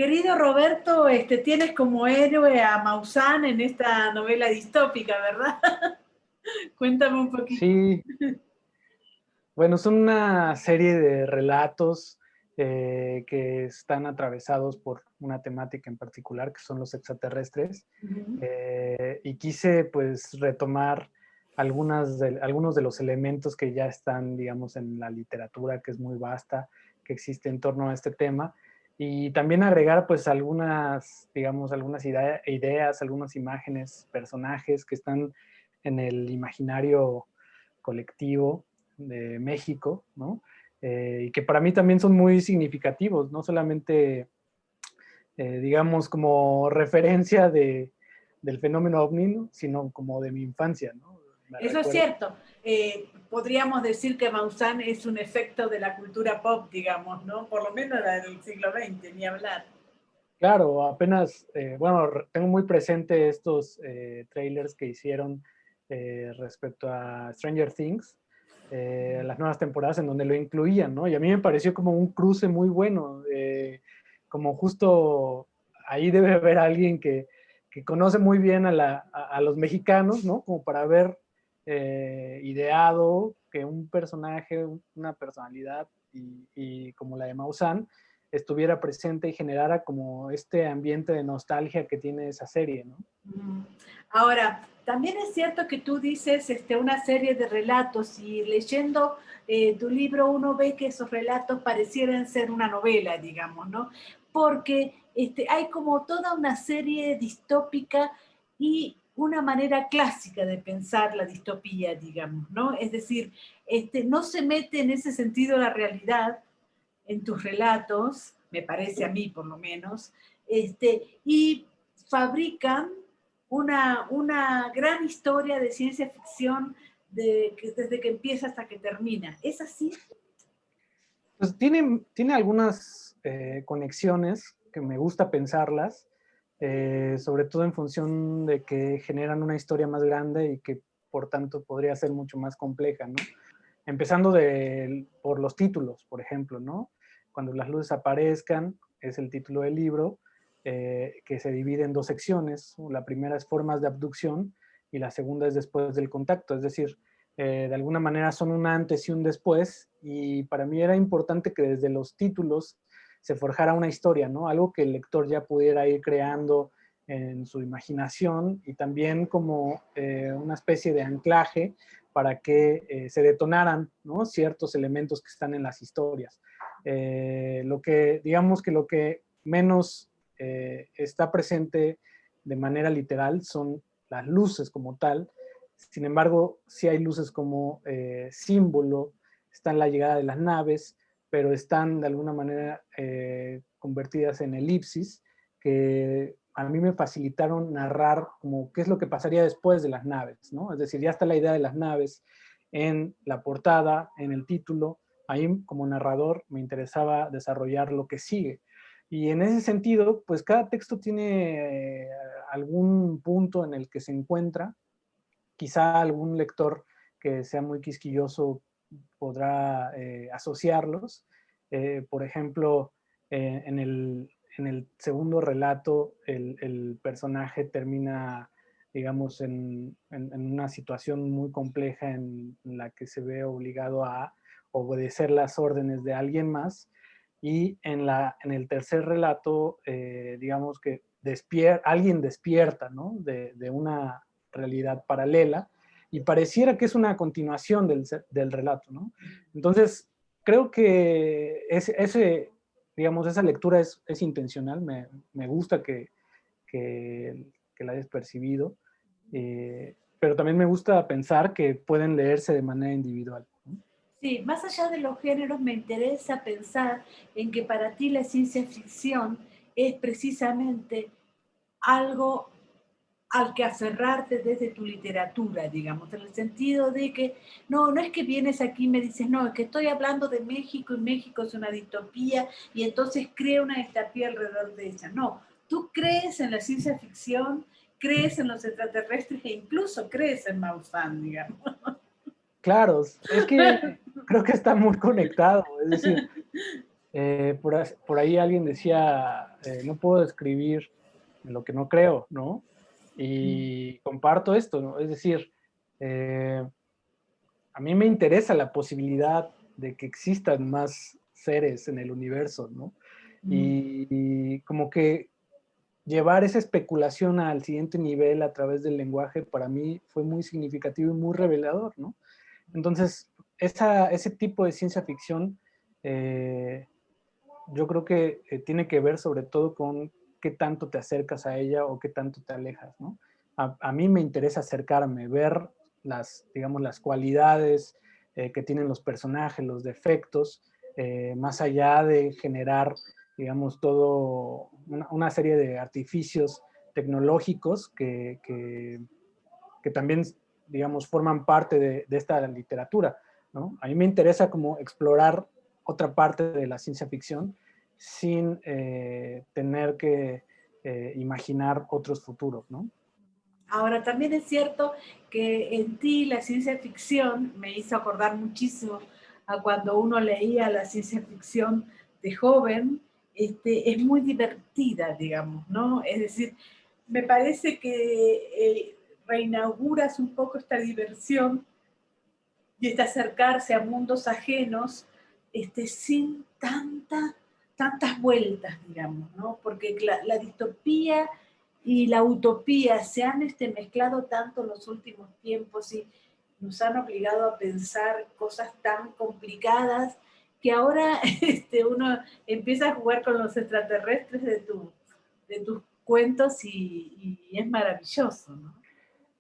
Querido Roberto, tienes como héroe a Maussan en esta novela distópica, ¿verdad? Cuéntame un poquito. Sí, bueno, son una serie de relatos que están atravesados por una temática en particular, que son los extraterrestres. Ujú. Y quise pues retomar algunos de los elementos que ya están, digamos, en la literatura, que es muy vasta, que existe en torno a este tema. Y también agregar pues algunas, digamos, algunas ideas, algunas imágenes, personajes que están en el imaginario colectivo de México, ¿no? Y que para mí también son muy significativos, no solamente, digamos, como referencia del fenómeno ovni, ¿no? Sino como de mi infancia, ¿no? Me Eso es recuerdo. cierto. Podríamos decir que Maussan es un efecto de la cultura pop, digamos, ¿no? Por lo menos la del siglo XX, ni hablar. Claro, apenas, bueno, tengo muy presente estos trailers que hicieron respecto a Stranger Things, las nuevas temporadas en donde lo incluían, ¿no? Y a mí me pareció como un cruce muy bueno, como justo ahí debe haber alguien que conoce muy bien a los mexicanos, ¿no? Como para haber ideado que un personaje, una personalidad y como la de Maussan, estuviera presente y generara como este ambiente de nostalgia que tiene esa serie, ¿no? Ahora, también es cierto que tú dices una serie de relatos y leyendo tu libro uno ve que esos relatos parecieran ser una novela, digamos, ¿no? Porque hay como toda una serie distópica y una manera clásica de pensar la distopía, digamos, ¿no? Es decir, no se mete en ese sentido la realidad en tus relatos, me parece a mí por lo menos, y fabrican una gran historia de ciencia ficción desde que empieza hasta que termina. ¿Es así? Pues tiene algunas conexiones que me gusta pensarlas, sobre todo en función de que generan una historia más grande y que por tanto podría ser mucho más compleja, ¿no? Empezando por los títulos, por ejemplo, ¿no? Cuando las luces aparezcan, es el título del libro, que se divide en dos secciones. La primera es formas de abducción y la segunda es después del contacto, es decir, de alguna manera son un antes y un después, y para mí era importante que desde los títulos se forjara una historia, ¿no? Algo que el lector ya pudiera ir creando en su imaginación y también como una especie de anclaje para que se detonaran, ¿no? Ciertos elementos que están en las historias. Digamos que lo que menos está presente de manera literal son las luces como tal. Sin embargo, sí hay luces como símbolo, está la llegada de las naves, pero están de alguna manera convertidas en elipsis que a mí me facilitaron narrar como qué es lo que pasaría después de las naves, ¿no? Es decir, ya está la idea de las naves en la portada, en el título. Ahí como narrador me interesaba desarrollar lo que sigue. Y en ese sentido, pues cada texto tiene algún punto en el que se encuentra. Quizá algún lector que sea muy quisquilloso podrá asociarlos. Por ejemplo, en el segundo relato, el personaje termina, digamos, en una situación muy compleja en la que se ve obligado a obedecer las órdenes de alguien más. Y en el tercer relato, digamos que alguien despierta, ¿no? De una realidad paralela y pareciera que es una continuación del relato, ¿no? Entonces, creo que digamos, esa lectura es intencional, me gusta que la hayas percibido, pero también me gusta pensar que pueden leerse de manera individual, ¿no? Sí, más allá de los géneros, me interesa pensar en que para ti la ciencia ficción es precisamente algo al que aferrarte desde tu literatura, digamos, en el sentido de que no es que vienes aquí y me dices, no, es que estoy hablando de México y México es una distopía y entonces crea una distopía alrededor de ella. No, tú crees en la ciencia ficción, crees en los extraterrestres e incluso crees en Maussan, digamos. Claro, es que creo que está muy conectado, es decir, por ahí alguien decía no puedo escribir lo que no creo, ¿no? Y comparto esto, ¿no? Es decir, a mí me interesa la posibilidad de que existan más seres en el universo, ¿no? Y como que llevar esa especulación al siguiente nivel a través del lenguaje para mí fue muy significativo y muy revelador, ¿no? Entonces, ese tipo de ciencia ficción yo creo que tiene que ver sobre todo con qué tanto te acercas a ella o qué tanto te alejas, ¿no? A mí me interesa acercarme, ver digamos, las cualidades que tienen los personajes, los defectos, más allá de generar, digamos, todo una serie de artificios tecnológicos que también, digamos, forman parte de esta literatura, ¿no? A mí me interesa como explorar otra parte de la ciencia ficción sin tener que imaginar otros futuros, ¿no? Ahora, también es cierto que en ti la ciencia ficción me hizo acordar muchísimo a cuando uno leía la ciencia ficción de joven, es muy divertida, digamos, ¿no? Es decir, me parece que reinauguras un poco esta diversión y este acercarse a mundos ajenos sin tantas vueltas, digamos, ¿no? Porque la distopía y la utopía se han mezclado tanto en los últimos tiempos y nos han obligado a pensar cosas tan complicadas que ahora uno empieza a jugar con los extraterrestres de tus cuentos y es maravilloso, ¿no?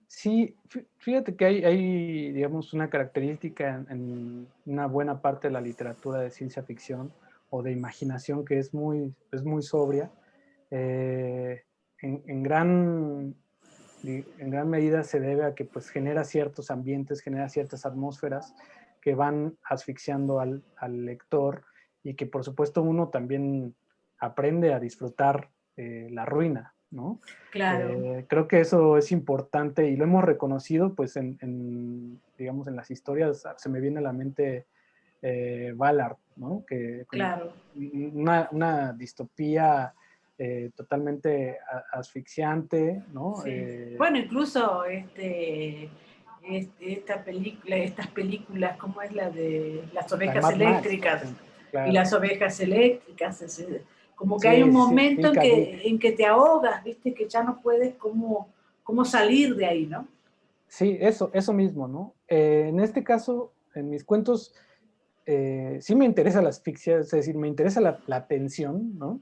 Sí, fíjate que hay, digamos, una característica en una buena parte de la literatura de ciencia ficción o de imaginación que es muy sobria. Eh, en gran medida se debe a que pues genera ciertos ambientes, genera ciertas atmósferas que van asfixiando al lector y que por supuesto uno también aprende a disfrutar la ruina, ¿no? Claro. Creo que eso es importante y lo hemos reconocido pues digamos, en las historias. Se me viene a la mente Ballard, ¿no? Que Claro. una distopía totalmente asfixiante, ¿no? Sí. Bueno, incluso estas películas, como es la de las La de ovejas Mad Max, por eléctricas ejemplo, y claro. las ovejas eléctricas, como que hay un Sí, sí, sí, momento Phil K. Dick. en que te ahogas, viste, que ya no puedes cómo salir de ahí, ¿no? Sí, eso mismo, ¿no? En este caso, en mis cuentos, sí me interesa la asfixia, es decir, me interesa la tensión, ¿no?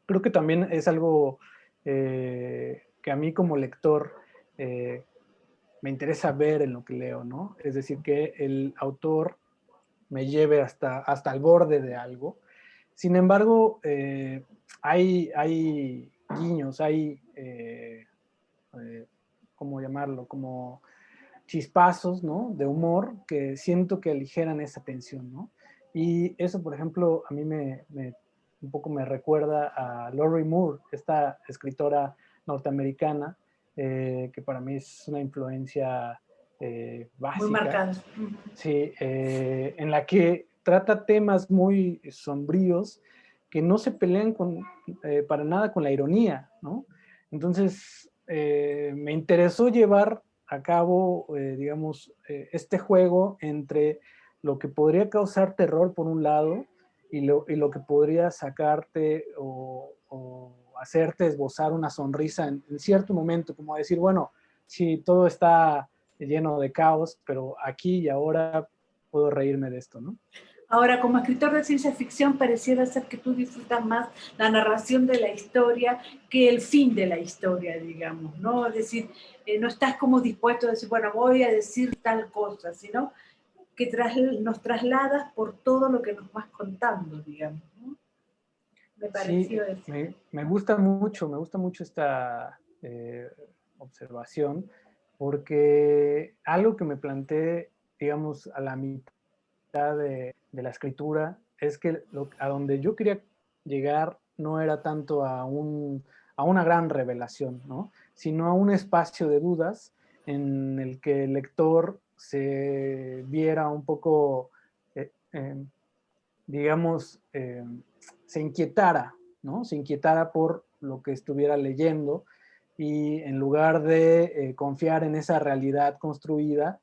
Creo que también es algo que a mí como lector me interesa ver en lo que leo, ¿no? Es decir, que el autor me lleve hasta el borde de algo. Sin embargo, hay guiños, eh, ¿cómo llamarlo? Como chispazos, ¿no? De humor que siento que aligeran esa tensión, ¿no? Y eso, por ejemplo, a mí un poco me recuerda a Lori Moore, esta escritora norteamericana, que para mí es una influencia Muy básica, marcado. sí, en la que trata temas muy sombríos que no se pelean para nada con la ironía, ¿no? Entonces, me interesó llevar a cabo, digamos, este juego entre lo que podría causar terror por un lado y lo que podría sacarte o hacerte esbozar una sonrisa en cierto momento, como decir, bueno, si todo está lleno de caos, pero aquí y ahora puedo reírme de esto, ¿no? Ahora, como escritor de ciencia ficción, pareciera ser que tú disfrutas más la narración de la historia que el fin de la historia, digamos, ¿no? Es decir, no estás como dispuesto a decir, bueno, voy a decir tal cosa, sino que nos trasladas por todo lo que nos vas contando, digamos, ¿no? Me Sí, pareció eso. me gusta mucho esta observación, porque algo que me planteé, digamos, a la mitad de la escritura, es que a donde yo quería llegar no era tanto a una gran revelación, ¿no? Sino a un espacio de dudas en el que el lector se viera un poco, digamos, se inquietara, ¿no? Se inquietara por lo que estuviera leyendo y en lugar de confiar en esa realidad construida,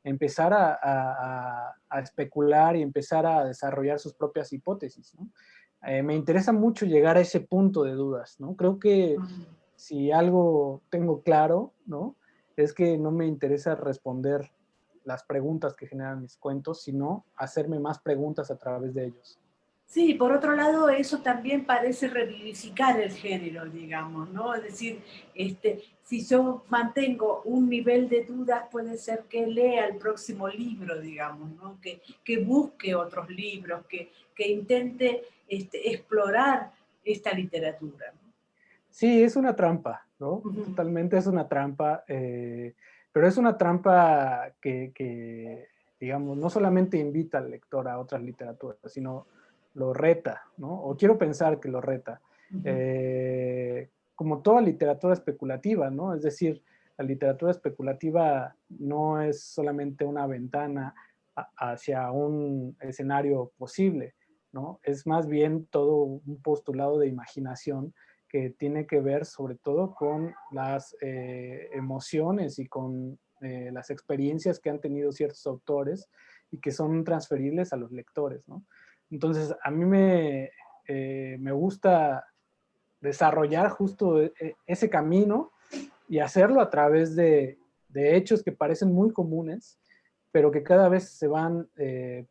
empezar a especular y empezar a desarrollar sus propias hipótesis, ¿no? Me interesa mucho llegar a ese punto de dudas, ¿no? Creo que si algo tengo claro, ¿no? Es que no me interesa responder las preguntas que generan mis cuentos, sino hacerme más preguntas a través de ellos. Sí, por otro lado, eso también parece revivificar el género, digamos, ¿no? Es decir, si yo mantengo un nivel de dudas, puede ser que lea el próximo libro, digamos, ¿no? Que busque otros libros, que intente explorar esta literatura, ¿no? Sí, es una trampa, ¿no? Ujú. Totalmente es una trampa, pero es una trampa digamos, no solamente invita al lector a otras literaturas, sino lo reta, ¿no? O quiero pensar que lo reta. Ujú. Como toda literatura especulativa, ¿no? Es decir, la literatura especulativa no es solamente una ventana hacia un escenario posible, ¿no? Es más bien todo un postulado de imaginación que tiene que ver sobre todo con las emociones y con las experiencias que han tenido ciertos autores y que son transferibles a los lectores, ¿no? Entonces, a mí me gusta desarrollar justo ese camino y hacerlo a través de hechos que parecen muy comunes, pero que cada vez se van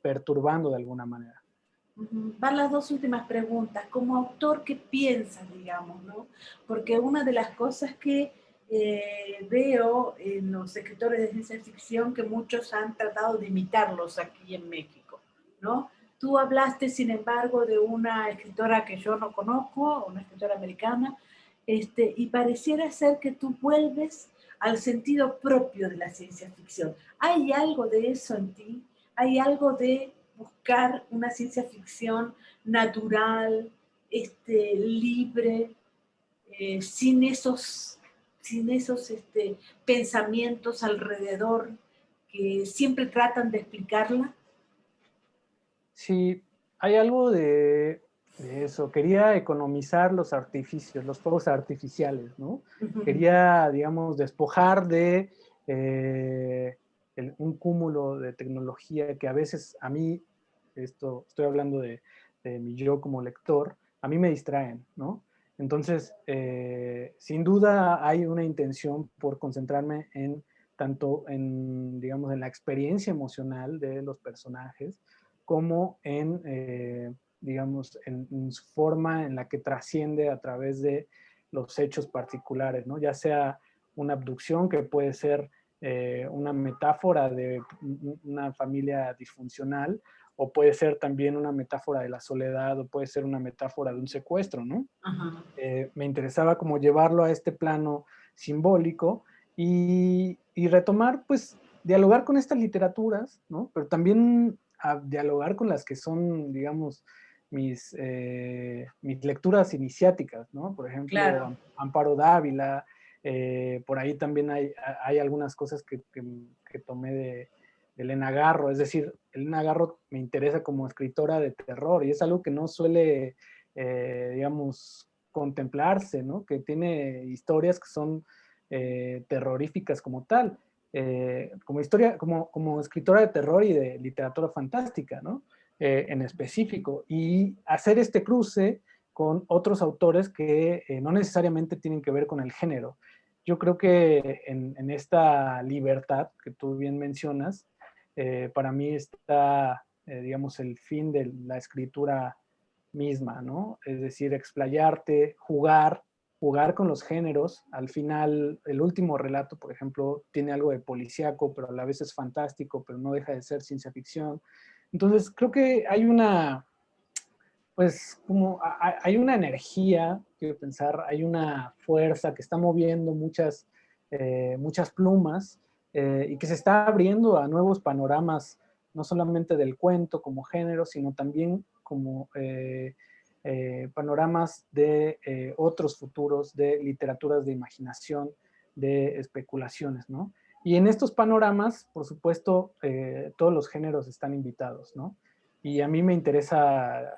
perturbando de alguna manera. Van las dos últimas preguntas. Como autor, ¿qué piensas, digamos, no? Porque una de las cosas que veo en los escritores de ciencia ficción, que muchos han tratado de imitarlos aquí en México, ¿no? Tú hablaste, sin embargo, de una escritora que yo no conozco, una escritora americana, y pareciera ser que tú vuelves al sentido propio de la ciencia ficción. ¿Hay algo de eso en ti? ¿Hay algo de buscar una ciencia ficción natural, libre, sin esos pensamientos alrededor que siempre tratan de explicarla? Sí, hay algo de eso. Quería economizar los artificios, los fuegos artificiales, ¿no? Ujú. Quería, digamos, despojar de un cúmulo de tecnología que a veces a mí, estoy hablando de mi yo como lector, a mí me distraen, ¿no? Entonces, sin duda hay una intención por concentrarme en tanto en, digamos, en la experiencia emocional de los personajes, como en, digamos, en su forma en la que trasciende a través de los hechos particulares, ¿no? Ya sea una abducción que puede ser una metáfora de una familia disfuncional, o puede ser también una metáfora de la soledad, o puede ser una metáfora de un secuestro, ¿no? Ajá. Me interesaba como llevarlo a este plano simbólico y retomar, pues, dialogar con estas literaturas, ¿no? Pero también a dialogar con las que son, digamos, mis lecturas iniciáticas, ¿no? Por ejemplo, Claro. Amparo Dávila, por ahí también hay algunas cosas que tomé de Elena Garro, es decir, Elena Garro me interesa como escritora de terror y es algo que no suele, digamos, contemplarse, ¿no? Que tiene historias que son terroríficas como tal, como escritora de terror y de literatura fantástica, ¿no? En específico, y hacer este cruce con otros autores que no necesariamente tienen que ver con el género. Yo creo que en esta libertad que tú bien mencionas, para mí está, digamos, el fin de la escritura misma, ¿no? Es decir, explayarte, jugar con los géneros. Al final, el último relato, por ejemplo, tiene algo de policíaco, pero a la vez es fantástico, pero no deja de ser ciencia ficción. Entonces, creo que hay una, pues, como hay una energía, quiero pensar, hay una fuerza que está moviendo muchas plumas y que se está abriendo a nuevos panoramas, no solamente del cuento como género, sino también como panoramas de otros futuros, de literaturas de imaginación, de especulaciones, ¿no? Y en estos panoramas, por supuesto, todos los géneros están invitados, ¿no? Y a mí me interesa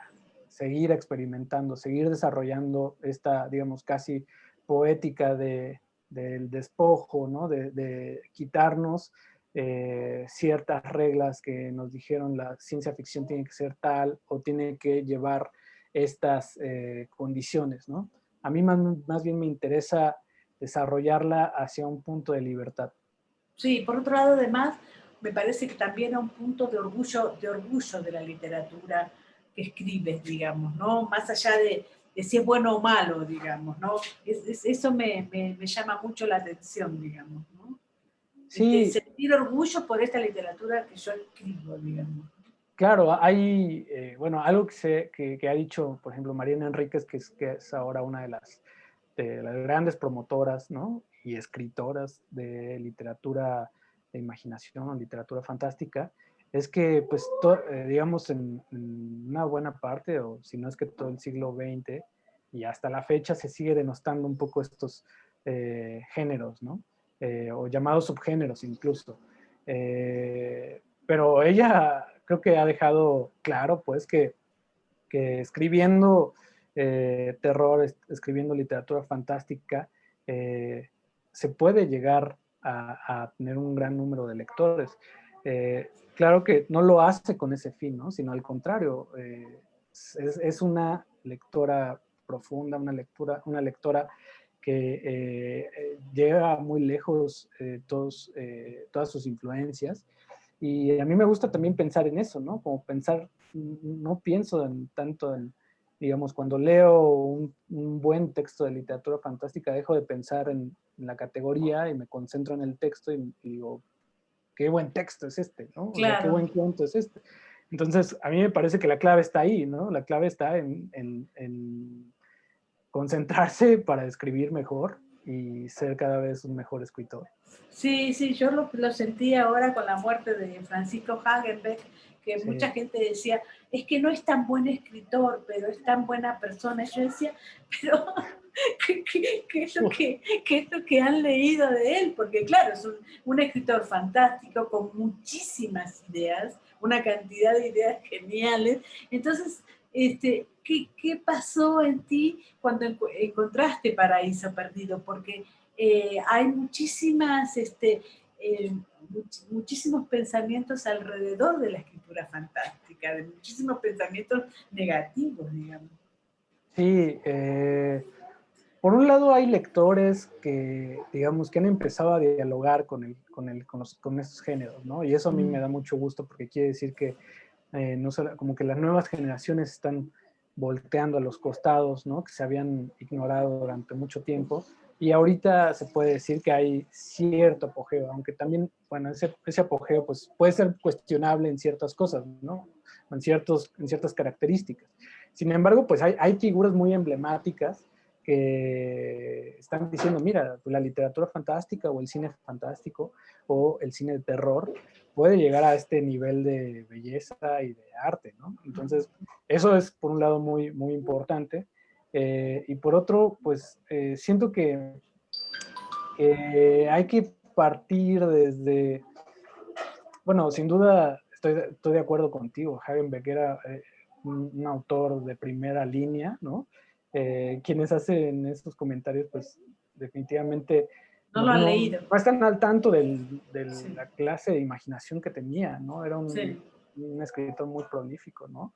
seguir experimentando, seguir desarrollando esta, digamos, casi poética del despojo, ¿no? De quitarnos ciertas reglas que nos dijeron la ciencia ficción tiene que ser tal o tiene que llevar estas condiciones, ¿no? A mí más bien me interesa desarrollarla hacia un punto de libertad. Sí, por otro lado, además, me parece que también a un punto de orgullo de la literatura que escribes, digamos, ¿no? Más allá de si es bueno o malo, digamos, ¿no? Eso me llama mucho la atención, digamos, ¿no? Sí, Sentir orgullo por esta literatura que yo escribo, digamos. claro, hay, bueno, algo que ha dicho, por ejemplo, Mariana Enríquez, que es ahora una de las grandes promotoras, ¿no? Y escritoras de literatura de imaginación o literatura fantástica, es que, pues, digamos, en una buena parte, o si no es que todo el siglo XX, y hasta la fecha se sigue denostando un poco estos géneros, ¿no? O llamados subgéneros incluso. Pero ella creo que ha dejado claro, pues, que escribiendo terror, escribiendo literatura fantástica, se puede llegar a tener un gran número de lectores. Claro que no lo hace con ese fin, ¿no? Sino al contrario, es una lectora profunda, una lectora que llega muy lejos todas sus influencias. Y a mí me gusta también pensar en eso, ¿no? Como pensar, no pienso tanto en, digamos, cuando leo un buen texto de literatura fantástica, dejo de pensar en la categoría y me concentro en el texto y digo, qué buen texto es este, ¿no? O sea, qué Claro. buen cuento es este. Entonces, a mí me parece que la clave está ahí, ¿no? La clave está en concentrarse para escribir mejor y ser cada vez un mejor escritor. Sí, sí, yo lo sentí ahora con la muerte de Francisco Hagenbeck, que mucha Sí. gente decía, es que no es tan buen escritor, pero es tan buena persona. Y yo decía, pero ¿qué es lo que han leído de él? Porque claro, es un escritor fantástico, con muchísimas ideas, una cantidad de ideas geniales. Entonces, ¿qué pasó en ti cuando encontraste Paraíso Perdido? Porque hay muchísimos pensamientos alrededor de la escritura fantástica, de muchísimos pensamientos negativos, digamos. Sí, por un lado hay lectores que, digamos, que han empezado a dialogar con estos géneros, ¿no? Y eso a mí me da mucho gusto porque quiere decir que no solo, como que las nuevas generaciones están volteando a los costados, ¿no? Que se habían ignorado durante mucho tiempo. Y ahorita se puede decir que hay cierto apogeo, aunque también, bueno, ese apogeo pues, puede ser cuestionable en ciertas cosas, ¿no? En ciertas características. Sin embargo, pues hay figuras muy emblemáticas que están diciendo, mira, la literatura fantástica o el cine fantástico o el cine de terror puede llegar a este nivel de belleza y de arte, ¿no? Entonces, eso es por un lado muy, muy importante. Y por otro, pues siento que hay que partir desde, bueno, sin duda estoy de acuerdo contigo, Hagenbeck era un autor de primera línea, ¿no? Quienes hacen esos comentarios, pues definitivamente No lo han leído. no están al tanto de Sí, la clase de imaginación que tenía, ¿no? Era sí. un escritor muy prolífico, ¿no?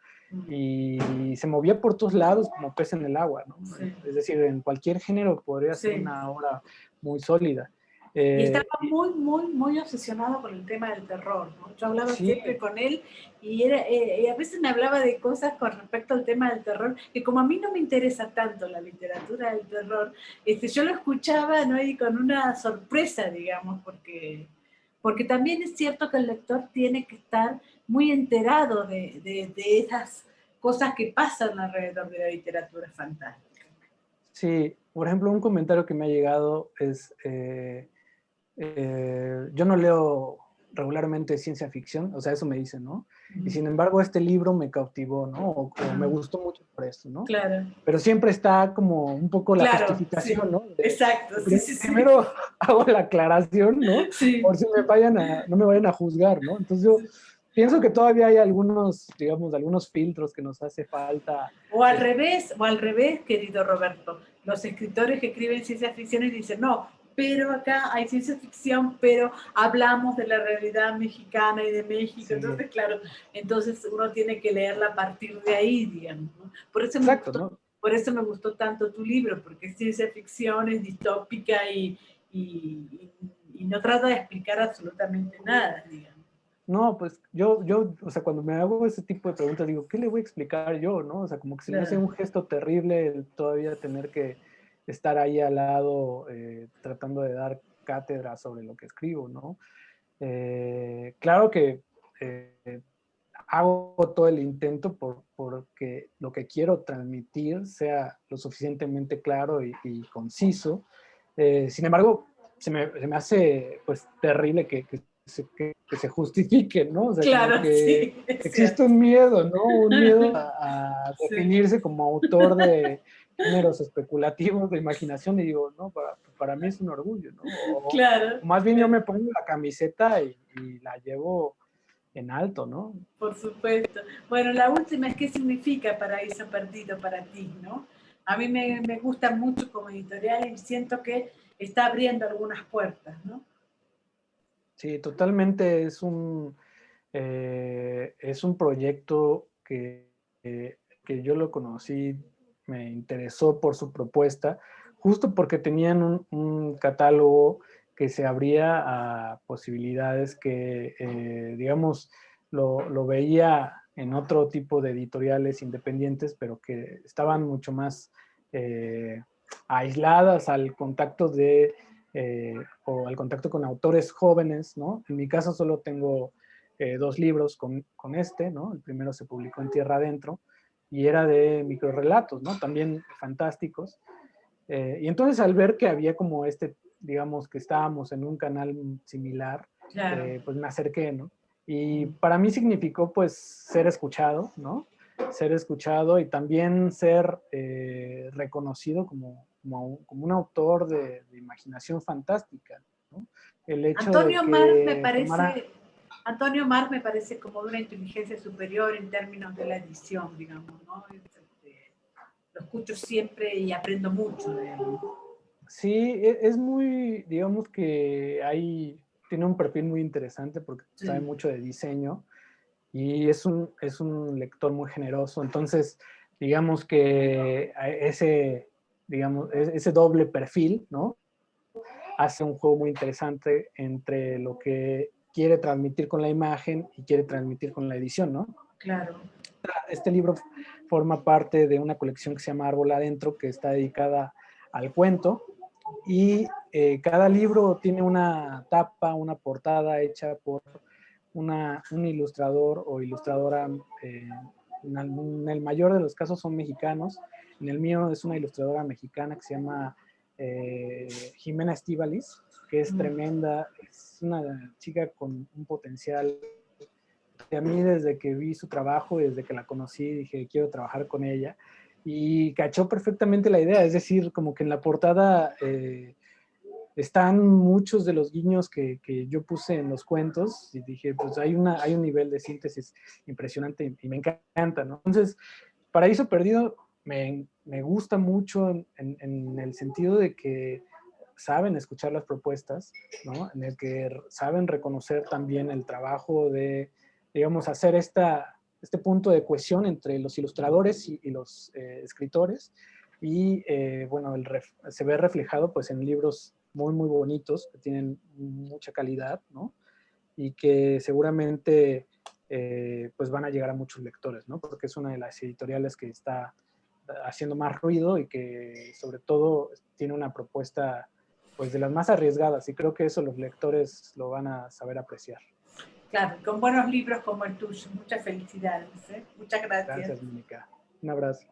Y se movía por todos lados como pez en el agua, ¿no? Sí, Es decir, en cualquier género podría ser sí. una obra muy sólida. Y estaba Eh, muy obsesionado con el tema del terror, ¿no? Yo hablaba sí, siempre con él y a veces me hablaba de cosas con respecto al tema del terror, que como a mí no me interesa tanto la literatura del terror, yo lo escuchaba, ¿no? Y con una sorpresa, digamos, porque también es cierto que el lector tiene que estar muy enterado de esas cosas que pasan alrededor de la literatura fantástica. sí, por ejemplo, un comentario que me ha llegado es, yo no leo regularmente ciencia ficción, o sea, eso me dicen, ¿no? Y sin embargo, este libro me cautivó, ¿no? O me gustó mucho por esto, ¿no? Claro, Pero siempre está como un poco la claro, sí, justificación, ¿no? exacto, sí, sí, sí, Primero hago la aclaración, ¿no? sí, Por si no me vayan a juzgar, ¿no? Entonces yo sí. Pienso que todavía hay algunos, digamos, algunos filtros que nos hace falta. O al revés, querido Roberto. Los escritores que escriben ciencia ficción y dicen, no, pero acá hay ciencia ficción, pero hablamos de la realidad mexicana y de México. Sí, Entonces, claro, entonces uno tiene que leerla a partir de ahí, digamos, ¿no? exacto, ¿no? Por eso me gustó tanto tu libro, porque es ciencia ficción, es distópica y, y no trata de explicar absolutamente nada, digamos. No, pues o sea, cuando me hago ese tipo de preguntas, digo, ¿qué le voy a explicar yo, no? O sea, como que se me hace Claro. un gesto terrible el todavía tener que estar ahí al lado tratando de dar cátedra sobre lo que escribo, ¿no? Claro que hago todo el intento porque lo que quiero transmitir sea lo suficientemente claro y conciso. Sin embargo, se me hace pues terrible que se justifique, ¿no? O sea, como Claro, que sí, es existe cierto. un miedo, ¿no? Un miedo a Sí, definirse como autor de géneros especulativos de imaginación y digo, no, para mí es un orgullo, ¿no? claro, O más bien yo claro. me pongo la camiseta y la llevo en alto, ¿no? Por supuesto. Bueno, la última es qué significa Paraíso Perdido para ti, ¿no? A mí me gusta mucho como editorial y siento que está abriendo algunas puertas, ¿no? Sí, totalmente es un proyecto que yo lo conocí, me interesó por su propuesta, justo porque tenían un catálogo que se abría a posibilidades que, digamos, lo veía en otro tipo de editoriales independientes, pero que estaban mucho más eh, aisladas al contacto o al contacto con autores jóvenes, ¿no? En mi caso solo tengo dos libros con este, ¿no? El primero se publicó en Tierra Adentro y era de microrelatos, ¿no? También fantásticos. Y entonces al ver que había como digamos que estábamos en un canal similar, Claro. pues me acerqué, ¿no? Y para mí significó pues ser escuchado, ¿no? Ser escuchado y también ser reconocido como un autor de imaginación fantástica, ¿no? El hecho de Antonio Mar me que tomara. parece, Antonio Mar me parece como de una inteligencia superior en términos de la edición, digamos, ¿no? Lo escucho siempre y aprendo mucho de él. Sí, es muy, digamos que tiene un perfil muy interesante porque sabe Sí, mucho de diseño y es un lector muy generoso. Entonces, digamos que ese doble perfil, ¿no? Hace un juego muy interesante entre lo que quiere transmitir con la imagen y quiere transmitir con la edición, ¿no? claro. Este libro forma parte de una colección que se llama Árbol Adentro, que está dedicada al cuento. Y cada libro tiene una tapa, una portada hecha por un ilustrador o ilustradora. En el mayor de los casos son mexicanos. En el mío es una ilustradora mexicana que se llama Jimena Estíbaliz, que es tremenda. Es una chica con un potencial. A mí desde que vi su trabajo y desde que la conocí dije, quiero trabajar con ella. Y cachó perfectamente la idea, es decir, como que en la portada están muchos de los guiños que yo puse en los cuentos y dije, pues hay un nivel de síntesis impresionante y me encanta, ¿no? Entonces, Paraíso Perdido me gusta mucho en el sentido de que saben escuchar las propuestas, ¿no? En el que saben reconocer también el trabajo de, digamos, hacer este punto de cohesión entre los ilustradores y los escritores. Y bueno, se ve reflejado pues en libros muy, muy bonitos que tienen mucha calidad, ¿no? Y que seguramente pues van a llegar a muchos lectores, ¿no? Porque es una de las editoriales que está haciendo más ruido y que sobre todo tiene una propuesta pues de las más arriesgadas y creo que eso los lectores lo van a saber apreciar. Claro, con buenos libros como el tuyo. Muchas felicidades, ¿eh? Muchas gracias. Gracias, Mónica. Un abrazo.